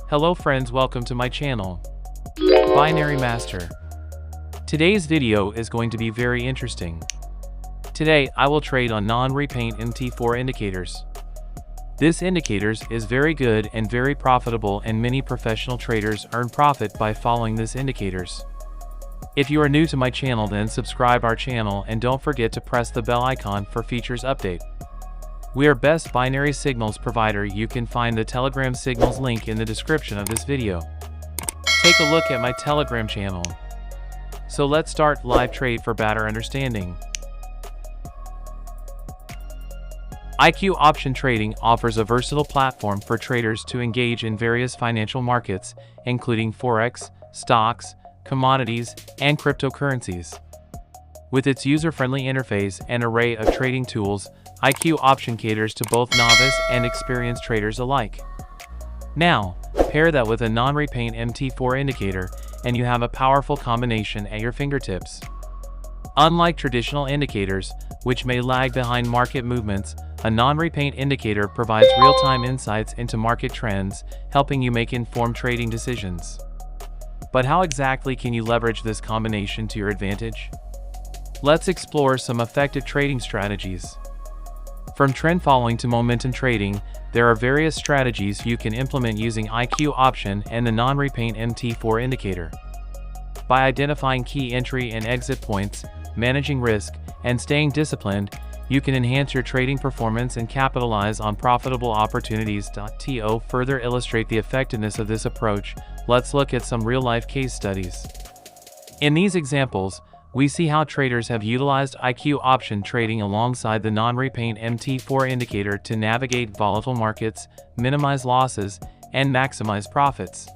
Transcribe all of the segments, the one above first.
Hello friends, welcome to my channel, Binary Master. Today's video is going to be very interesting. Today, I will trade on non-repaint MT4 indicators. This indicators is very good and very profitable, and many professional traders earn profit by following this indicators. If you are new to my channel, then subscribe our channel and don't forget to press the bell icon for features update. We are best binary signals provider. You can find the Telegram signals link in the description of this video. Take a look at my Telegram channel. So let's start live trade for better understanding. IQ option trading offers a versatile platform for traders to engage in various financial markets, including forex, stocks, commodities, and cryptocurrencies. With its user-friendly interface and array of trading tools, IQ option caters to both novice and experienced traders alike. Now, pair that with a non-repaint MT4 indicator, and you have a powerful combination at your fingertips. Unlike traditional indicators, which may lag behind market movements, a non-repaint indicator provides real-time insights into market trends, helping you make informed trading decisions. But how exactly can you leverage this combination to your advantage? Let's explore some effective trading strategies. From trend following to momentum trading, there are various strategies you can implement using IQ option and the non-repaint MT4 indicator. By identifying key entry and exit points, managing risk, and staying disciplined, you can enhance your trading performance and capitalize on profitable opportunities. To further illustrate the effectiveness of this approach, let's look at some real-life case studies. In these examples, we see how traders have utilized IQ option trading alongside the non-repaint MT4 indicator to navigate volatile markets, minimize losses, and maximize profits.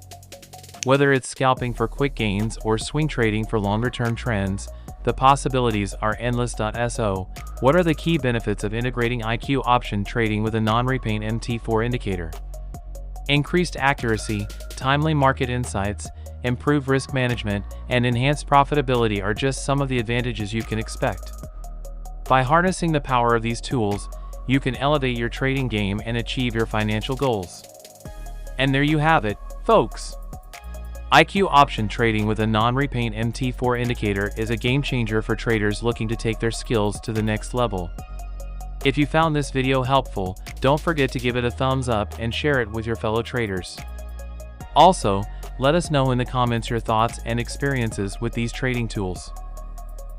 Whether it's scalping for quick gains or swing trading for longer-term trends, the possibilities are endless. So, what are the key benefits of integrating IQ option trading with a non-repaint MT4 indicator? Increased accuracy, timely market insights, improved risk management, and enhanced profitability are just some of the advantages you can expect. By harnessing the power of these tools, you can elevate your trading game and achieve your financial goals. And there you have it, folks! IQ option trading with a non-repaint MT4 indicator is a game changer for traders looking to take their skills to the next level. If you found this video helpful, don't forget to give it a thumbs up and share it with your fellow traders. Also, let us know in the comments your thoughts and experiences with these trading tools.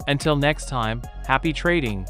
Until next time, happy trading!